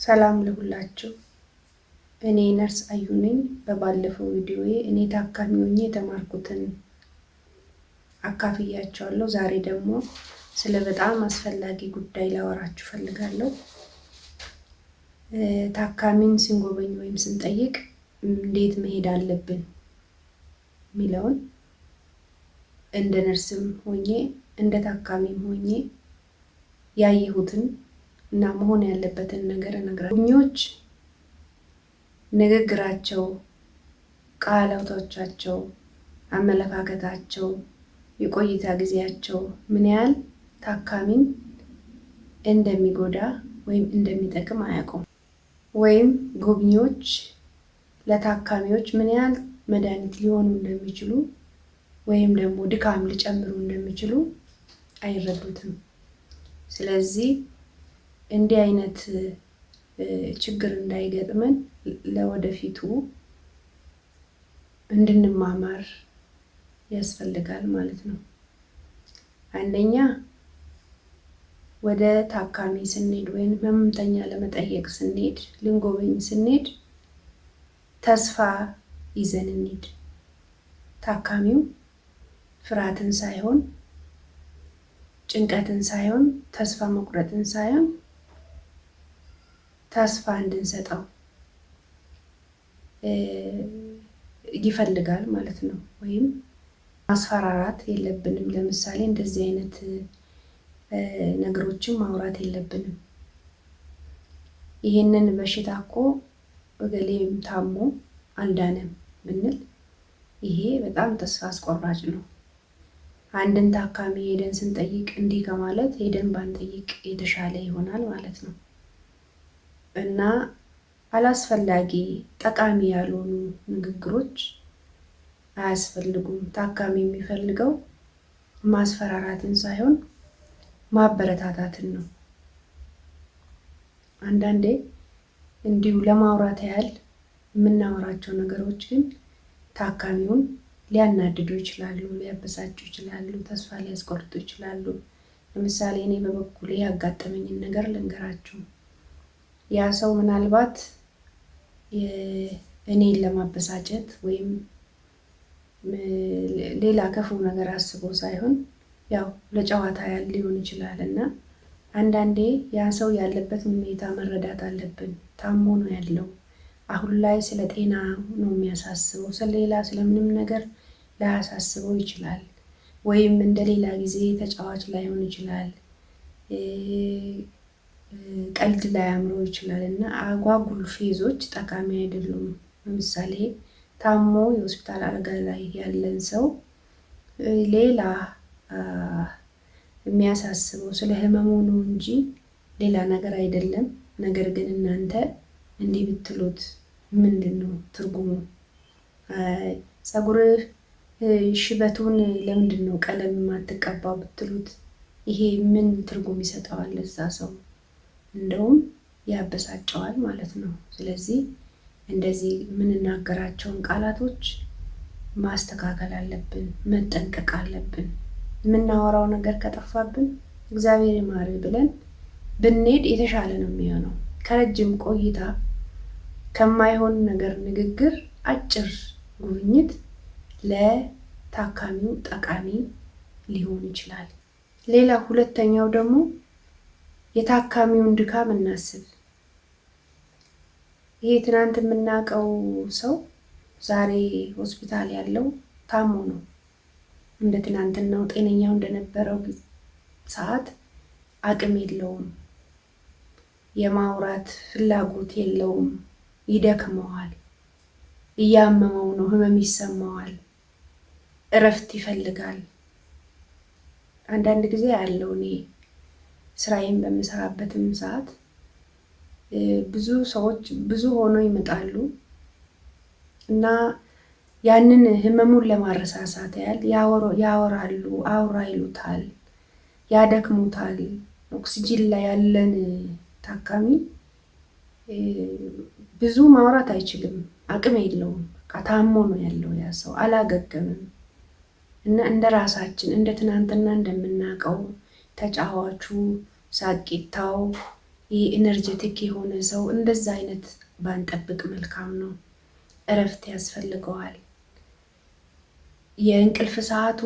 ሰላም ለሁላችሁ። እኔ ነርስ አዩ ነኝ። በባለፈው ቪዲዮዬ እኔ ታካሚ ሆኜ የተማርኩትን አካፍያቸዋለሁ። ዛሬ ደግሞ ስለ በጣም አስፈላጊ ጉዳይ ላወራችሁ ፈልጋለሁ። ታካሚን ስንጎበኝ ወይም ስንጠይቅ እንዴት መሄድ አለብን የሚለውን እንደ ነርስም ሆኜ እንደ ታካሚም ሆኜ ያየሁትን እና መሆን ያለበትን ነገር እነግራለሁ። ጎብኚዎች ንግግራቸው፣ ቃላቶቻቸው፣ አመለካከታቸው፣ የቆይታ ጊዜያቸው ምን ያህል ታካሚን እንደሚጎዳ ወይም እንደሚጠቅም አያውቁም። ወይም ጎብኚዎች ለታካሚዎች ምን ያህል መድኃኒት ሊሆኑ እንደሚችሉ ወይም ደግሞ ድካም ሊጨምሩ እንደሚችሉ አይረዱትም። ስለዚህ እንዲህ አይነት ችግር እንዳይገጥመን ለወደፊቱ እንድንማማር ያስፈልጋል ማለት ነው። አንደኛ ወደ ታካሚ ስንሄድ ወይም ህመምተኛ ለመጠየቅ ስንሄድ፣ ልንጎበኝ ስንሄድ ተስፋ ይዘን እንሂድ። ታካሚው ፍርሃትን ሳይሆን ጭንቀትን ሳይሆን ተስፋ መቁረጥን ሳይሆን ተስፋ እንድንሰጠው ይፈልጋል ማለት ነው። ወይም ማስፈራራት የለብንም። ለምሳሌ እንደዚህ አይነት ነገሮችን ማውራት የለብንም። ይሄንን በሽታ እኮ እገሌም ታሞ አልዳነም ብንል ይሄ በጣም ተስፋ አስቆራጭ ነው። አንድን ታካሚ ሄደን ስንጠይቅ እንዲህ ከማለት ሄደን ባንጠይቅ የተሻለ ይሆናል ማለት ነው። እና አላስፈላጊ ጠቃሚ ያልሆኑ ንግግሮች አያስፈልጉም። ታካሚ የሚፈልገው ማስፈራራትን ሳይሆን ማበረታታትን ነው። አንዳንዴ እንዲሁ ለማውራት ያህል የምናወራቸው ነገሮች ግን ታካሚውን ሊያናድዱ ይችላሉ፣ ሊያበሳጩ ይችላሉ፣ ተስፋ ሊያስቆርጡ ይችላሉ። ለምሳሌ እኔ በበኩሌ ያጋጠመኝን ነገር ልንገራችሁ። ያ ሰው ምናልባት እኔን ለማበሳጨት ወይም ሌላ ክፉ ነገር አስቦ ሳይሆን ያው ለጨዋታ ያህል ሊሆን ይችላል። እና አንዳንዴ ያ ሰው ያለበትን ሁኔታ መረዳት አለብን። ታሞ ነው ያለው። አሁን ላይ ስለ ጤና ነው የሚያሳስበው። ስለሌላ ስለምንም ነገር ላያሳስበው ይችላል። ወይም እንደሌላ ጊዜ ተጫዋች ላይሆን ይችላል። ቀልድ ላይ አምሮ ይችላል። እና አጓጉል ፌዞች ጠቃሚ አይደሉም። ለምሳሌ ታሞ የሆስፒታል አልጋ ላይ ያለን ሰው ሌላ የሚያሳስበው ስለ ህመሙ ነው እንጂ ሌላ ነገር አይደለም። ነገር ግን እናንተ እንዲህ ብትሉት ምንድን ነው ትርጉሙ? ፀጉርህ ሽበቱን ለምንድን ነው ቀለም የማትቀባው ብትሉት ይሄ ምን ትርጉም ይሰጠዋል? እዛ ሰው እንደውም ያበሳጨዋል ማለት ነው። ስለዚህ እንደዚህ የምንናገራቸውን ቃላቶች ማስተካከል አለብን፣ መጠንቀቅ አለብን። የምናወራው ነገር ከጠፋብን እግዚአብሔር ይማር ብለን ብንሄድ የተሻለ ነው የሚሆነው። ከረጅም ቆይታ ከማይሆን ነገር ንግግር አጭር ጉብኝት ለታካሚው ጠቃሚ ሊሆን ይችላል። ሌላ ሁለተኛው ደግሞ የታካሚውን ድካም እናስብ። ይሄ ትናንት የምናውቀው ሰው ዛሬ ሆስፒታል ያለው ታሞ ነው። እንደ ትናንትናው ጤነኛው እንደነበረው ሰዓት አቅም የለውም፣ የማውራት ፍላጎት የለውም፣ ይደክመዋል፣ እያመመው ነው፣ ህመም ይሰማዋል፣ እረፍት ይፈልጋል። አንዳንድ ጊዜ ያለው እኔ ስራዬን በምሰራበትም ሰዓት ብዙ ሰዎች ብዙ ሆነው ይመጣሉ እና ያንን ህመሙን ለማረሳሳት ያህል ያወራሉ፣ አውራ ይሉታል፣ ያደክሙታል። ኦክሲጂን ላይ ያለን ታካሚ ብዙ ማውራት አይችልም፣ አቅም የለውም። ታሞ ነው ያለው ያ ሰው፣ አላገገምም። እና እንደ ራሳችን እንደ ትናንትና እንደምናውቀው ተጫዋቹ፣ ሳቂታው፣ ይህ ኢነርጀቲክ የሆነ ሰው እንደዛ አይነት ባንጠብቅ መልካም ነው። እረፍት ያስፈልገዋል። የእንቅልፍ ሰዓቱ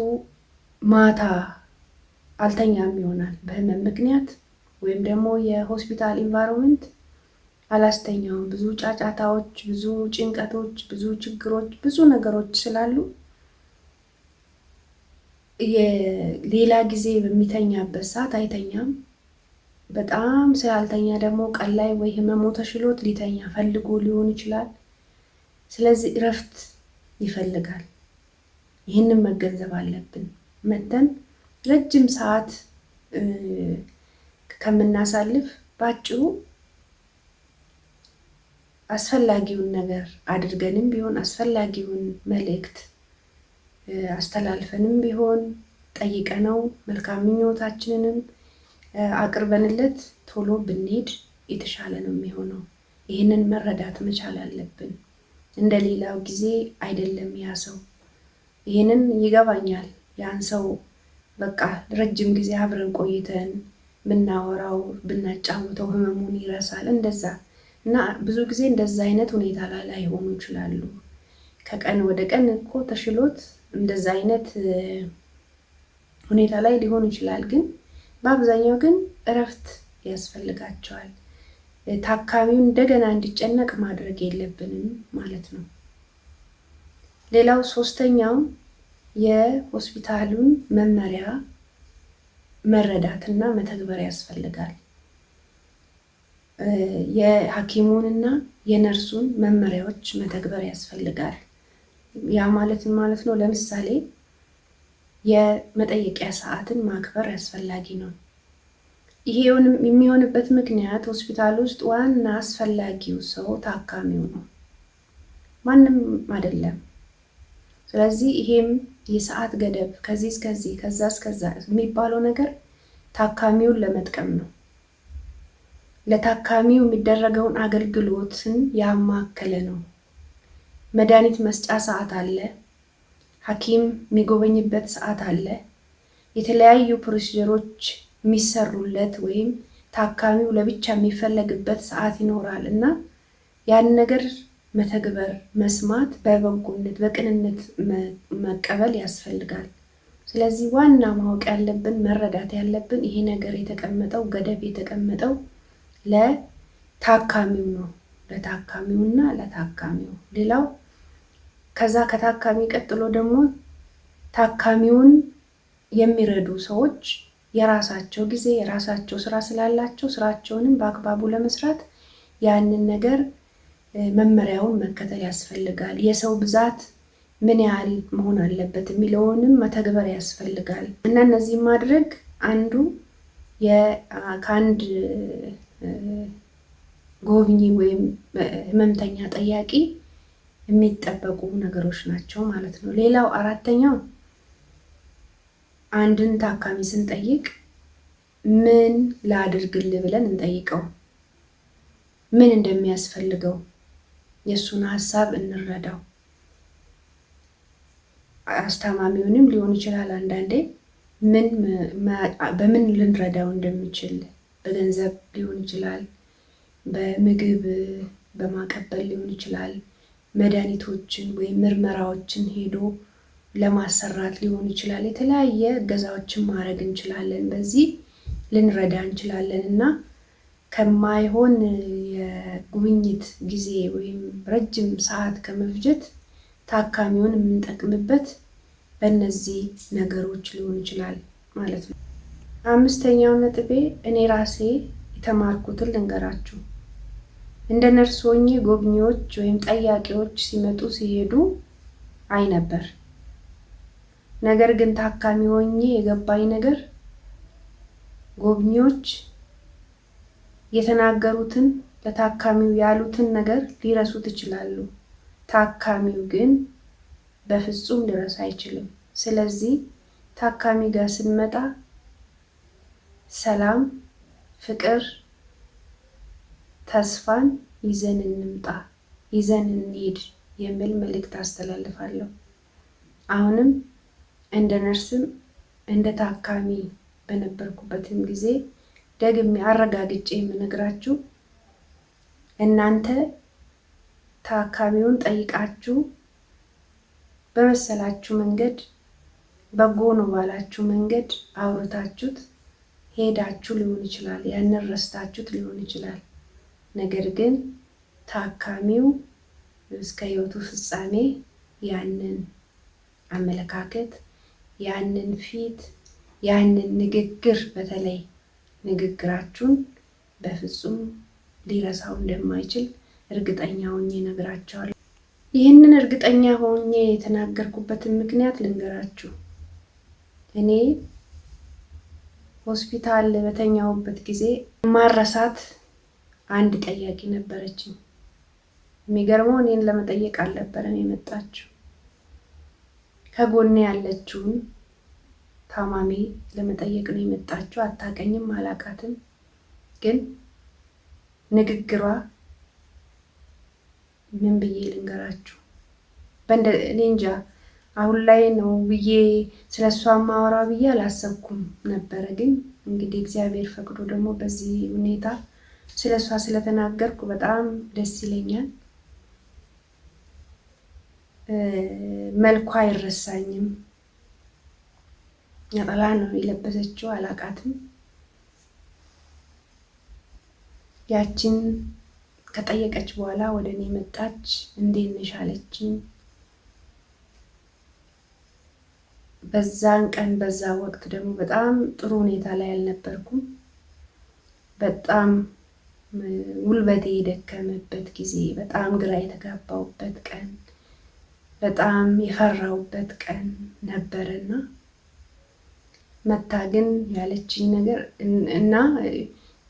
ማታ አልተኛም ይሆናል በህመም ምክንያት ወይም ደግሞ የሆስፒታል ኢንቫይሮንመንት አላስተኛውም። ብዙ ጫጫታዎች፣ ብዙ ጭንቀቶች፣ ብዙ ችግሮች፣ ብዙ ነገሮች ስላሉ ሌላ ጊዜ በሚተኛበት ሰዓት አይተኛም። በጣም ስላልተኛ ደግሞ ቀን ላይ ወይ ህመሙ ተሽሎት ሊተኛ ፈልጎ ሊሆን ይችላል። ስለዚህ እረፍት ይፈልጋል። ይህንን መገንዘብ አለብን። መተን ረጅም ሰዓት ከምናሳልፍ ባጭሩ አስፈላጊውን ነገር አድርገንም ቢሆን አስፈላጊውን መልእክት አስተላልፈንም ቢሆን ጠይቀነው መልካም ምኞታችንንም አቅርበንለት ቶሎ ብንሄድ የተሻለ ነው የሚሆነው። ይህንን መረዳት መቻል አለብን። እንደ ሌላው ጊዜ አይደለም ያ ሰው። ይህንን ይገባኛል። ያን ሰው በቃ ረጅም ጊዜ አብረን ቆይተን ብናወራው ብናጫውተው ህመሙን ይረሳል እንደዛ እና ብዙ ጊዜ እንደዛ አይነት ሁኔታ ላይ ላይሆኑ ይችላሉ። ከቀን ወደ ቀን እኮ ተሽሎት እንደዛ አይነት ሁኔታ ላይ ሊሆን ይችላል። ግን በአብዛኛው ግን እረፍት ያስፈልጋቸዋል። ታካሚውን እንደገና እንዲጨነቅ ማድረግ የለብንም ማለት ነው። ሌላው ሶስተኛው የሆስፒታሉን መመሪያ መረዳትና መተግበር ያስፈልጋል። የሐኪሙንና የነርሱን መመሪያዎች መተግበር ያስፈልጋል። ያ ማለት ነው? ለምሳሌ የመጠየቂያ ሰዓትን ማክበር አስፈላጊ ነው። ይሄ የሚሆንበት ምክንያት ሆስፒታል ውስጥ ዋና አስፈላጊው ሰው ታካሚው ነው፣ ማንም አይደለም። ስለዚህ ይሄም የሰዓት ገደብ ከዚህ እስከዚህ ከዛ እስከዛ የሚባለው ነገር ታካሚውን ለመጥቀም ነው። ለታካሚው የሚደረገውን አገልግሎትን ያማከለ ነው። መድኃኒት መስጫ ሰዓት አለ፣ ሐኪም የሚጎበኝበት ሰዓት አለ፣ የተለያዩ ፕሮሲጀሮች የሚሰሩለት ወይም ታካሚው ለብቻ የሚፈለግበት ሰዓት ይኖራል እና ያን ነገር መተግበር፣ መስማት፣ በበጎነት በቅንነት መቀበል ያስፈልጋል። ስለዚህ ዋና ማወቅ ያለብን መረዳት ያለብን ይሄ ነገር የተቀመጠው ገደብ የተቀመጠው ለታካሚው ነው፣ ለታካሚውና ለታካሚው። ሌላው ከዛ ከታካሚ ቀጥሎ ደግሞ ታካሚውን የሚረዱ ሰዎች የራሳቸው ጊዜ የራሳቸው ስራ ስላላቸው ስራቸውንም በአግባቡ ለመስራት ያንን ነገር መመሪያውን መከተል ያስፈልጋል። የሰው ብዛት ምን ያህል መሆን አለበት የሚለውንም መተግበር ያስፈልጋል እና እነዚህም ማድረግ አንዱ ከአንድ ጎብኚ ወይም ህመምተኛ ጠያቂ የሚጠበቁ ነገሮች ናቸው ማለት ነው። ሌላው አራተኛው አንድን ታካሚ ስንጠይቅ ምን ላድርግልህ ብለን እንጠይቀው። ምን እንደሚያስፈልገው የእሱን ሀሳብ እንረዳው። አስታማሚውንም ሊሆን ይችላል አንዳንዴ በምን ልንረዳው እንደሚችል በገንዘብ ሊሆን ይችላል፣ በምግብ በማቀበል ሊሆን ይችላል፣ መድኃኒቶችን ወይም ምርመራዎችን ሄዶ ለማሰራት ሊሆን ይችላል። የተለያየ እገዛዎችን ማድረግ እንችላለን። በዚህ ልንረዳ እንችላለን እና ከማይሆን የጉብኝት ጊዜ ወይም ረጅም ሰዓት ከመፍጀት ታካሚውን የምንጠቅምበት በእነዚህ ነገሮች ሊሆን ይችላል ማለት ነው። አምስተኛው ነጥቤ እኔ ራሴ የተማርኩትን ልንገራችሁ። እንደ ነርስ ሆኜ ጎብኚዎች ወይም ጠያቂዎች ሲመጡ ሲሄዱ አይ ነበር። ነገር ግን ታካሚ ሆኜ የገባኝ ነገር ጎብኚዎች የተናገሩትን ለታካሚው ያሉትን ነገር ሊረሱት ይችላሉ። ታካሚው ግን በፍጹም ሊረሳ አይችልም። ስለዚህ ታካሚ ጋር ስንመጣ ሰላም፣ ፍቅር፣ ተስፋን ይዘን እንምጣ፣ ይዘን እንሂድ የሚል መልእክት አስተላልፋለሁ። አሁንም እንደ ነርስም እንደ ታካሚ በነበርኩበትም ጊዜ ደግሜ አረጋግጬ የምነግራችሁ እናንተ ታካሚውን ጠይቃችሁ በመሰላችሁ መንገድ በጎ ነው ባላችሁ መንገድ አውርታችሁት ሄዳችሁ ሊሆን ይችላል። ያንን ረስታችሁት ሊሆን ይችላል። ነገር ግን ታካሚው እስከ ሕይወቱ ፍጻሜ ያንን አመለካከት፣ ያንን ፊት፣ ያንን ንግግር በተለይ ንግግራችሁን በፍጹም ሊረሳው እንደማይችል እርግጠኛ ሆኜ እነግራቸዋለሁ። ይህንን እርግጠኛ ሆኜ የተናገርኩበትን ምክንያት ልንገራችሁ። እኔ ሆስፒታል በተኛሁበት ጊዜ ማረሳት አንድ ጠያቂ ነበረችኝ። የሚገርመው እኔን ለመጠየቅ አልነበረም የመጣችው፣ ከጎኔ ያለችውን ታማሚ ለመጠየቅ ነው የመጣችው። አታውቀኝም፣ አላውቃትም። ግን ንግግሯ ምን ብዬ ልንገራችሁ? እኔ እንጃ አሁን ላይ ነው ብዬ ስለሷ ማወራ ብዬ አላሰብኩም ነበረ። ግን እንግዲህ እግዚአብሔር ፈቅዶ ደግሞ በዚህ ሁኔታ ስለሷ ስለተናገርኩ በጣም ደስ ይለኛል። መልኳ አይረሳኝም። ነጠላ ነው የለበሰችው፣ አላውቃትም። ያችን ከጠየቀች በኋላ ወደ እኔ መጣች። እንዴት ነሽ አለችኝ። በዛን ቀን በዛ ወቅት ደግሞ በጣም ጥሩ ሁኔታ ላይ አልነበርኩም። በጣም ጉልበቴ የደከመበት ጊዜ፣ በጣም ግራ የተጋባውበት ቀን፣ በጣም የፈራውበት ቀን ነበርና መታ ግን ያለችኝ ነገር እና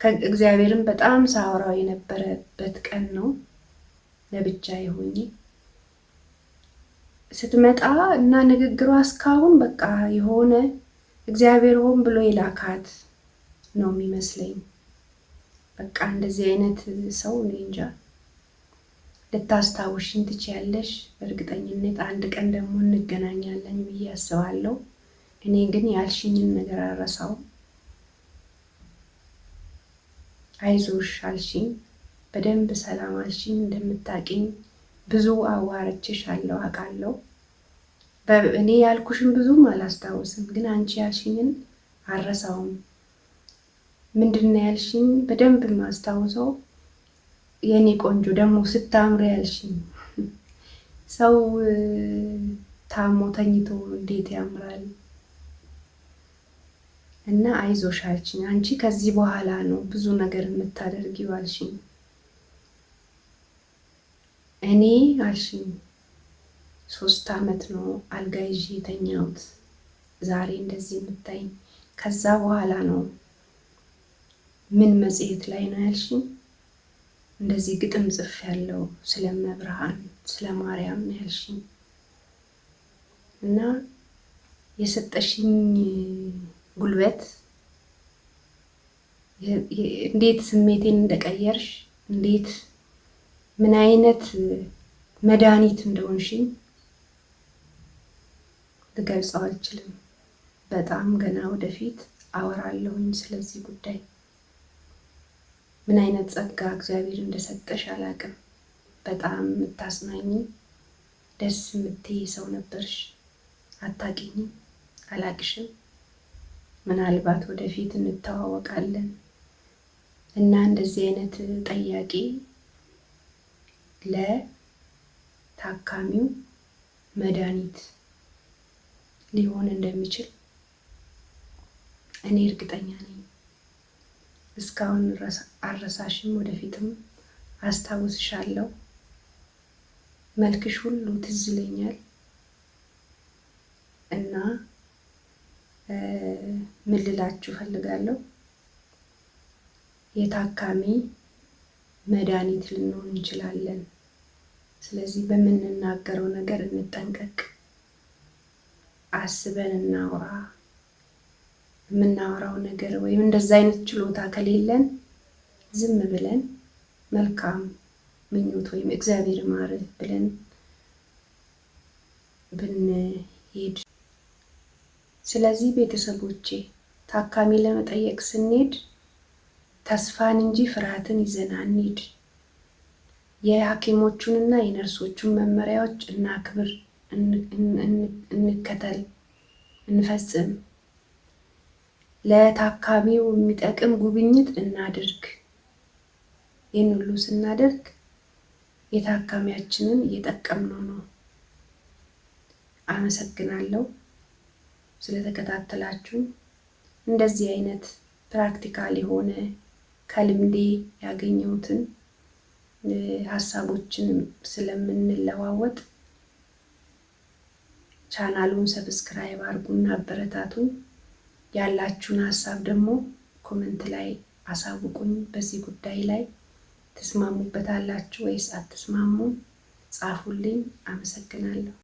ከእግዚአብሔርን በጣም ሳወራው የነበረበት ቀን ነው። ለብቻዬ ሆኜ ስትመጣ እና ንግግሯ እስካሁን በቃ የሆነ እግዚአብሔር ሆን ብሎ የላካት ነው የሚመስለኝ። በቃ እንደዚህ አይነት ሰው እኔ እንጃ። ልታስታውሽኝ ትችያለሽ። በእርግጠኝነት አንድ ቀን ደግሞ እንገናኛለን ብዬ አስባለሁ። እኔ ግን ያልሽኝን ነገር አልረሳውም። አይዞሽ አልሽኝ፣ በደንብ ሰላም አልሽኝ። እንደምታውቂኝ ብዙ አዋርቼሻለሁ አውቃለሁ። እኔ ያልኩሽን ብዙም አላስታውስም፣ ግን አንቺ ያልሽኝን አልረሳውም። ምንድን ነው ያልሽኝ? በደንብ የማስታውሰው የኔ ቆንጆ ደግሞ ስታምሪ ያልሽኝ። ሰው ታሞ ተኝቶ እንዴት ያምራል! እና አይዞሽ አልሽኝ። አንቺ ከዚህ በኋላ ነው ብዙ ነገር የምታደርጊው አልሽኝ። እኔ አልሽኝ 3 ዓመት ነው አልጋ ይዤ የተኛሁት። ዛሬ እንደዚህ የምታይኝ ከዛ በኋላ ነው። ምን መጽሔት ላይ ነው ያልሽኝ? እንደዚህ ግጥም ጽፍ ያለው ስለ መብርሃን ስለ ማርያም ነው ያልሽኝ። እና የሰጠሽኝ ጉልበት እንዴት ስሜቴን እንደቀየርሽ፣ እንዴት ምን አይነት መድኃኒት እንደሆንሽኝ ልገልጸው አልችልም። በጣም ገና ወደፊት አወራለሁኝ ስለዚህ ጉዳይ። ምን አይነት ጸጋ እግዚአብሔር እንደሰጠሽ አላውቅም። በጣም የምታጽናኝ ደስ የምትይ ሰው ነበርሽ። አታውቂኝም፣ አላቅሽም። ምናልባት ወደፊት እንተዋወቃለን እና እንደዚህ አይነት ጠያቂ ለታካሚው መድኃኒት ሊሆን እንደሚችል እኔ እርግጠኛ ነኝ። እስካሁን አልረሳሽም፣ ወደፊትም አስታውስሻለሁ። መልክሽ ሁሉ ትዝ ይለኛል እና ምን ልላችሁ ፈልጋለሁ፣ የታካሚ መድኃኒት ልንሆን እንችላለን። ስለዚህ በምንናገረው ነገር እንጠንቀቅ፣ አስበን እናውራ። የምናወራው ነገር ወይም እንደዛ አይነት ችሎታ ከሌለን ዝም ብለን መልካም ምኞት ወይም እግዚአብሔር ማርህ ብለን ብንሄድ። ስለዚህ ቤተሰቦቼ ታካሚ ለመጠየቅ ስንሄድ ተስፋን እንጂ ፍርሃትን ይዘን አንሂድ። የሐኪሞቹንና የነርሶቹን መመሪያዎች እናክብር፣ እንከተል፣ እንፈጽም። ለታካሚው የሚጠቅም ጉብኝት እናድርግ። ይህን ሁሉ ስናደርግ የታካሚያችንን እየጠቀምነው ነው። አመሰግናለሁ ስለተከታተላችሁ። እንደዚህ አይነት ፕራክቲካል የሆነ ከልምዴ ያገኘሁትን ሀሳቦችን ስለምንለዋወጥ ቻናሉን ሰብስክራይብ አድርጉና አበረታቱኝ። ያላችሁን ሀሳብ ደግሞ ኮሜንት ላይ አሳውቁኝ። በዚህ ጉዳይ ላይ ትስማሙበታላችሁ ወይስ አትስማሙ? ጻፉልኝ። አመሰግናለሁ።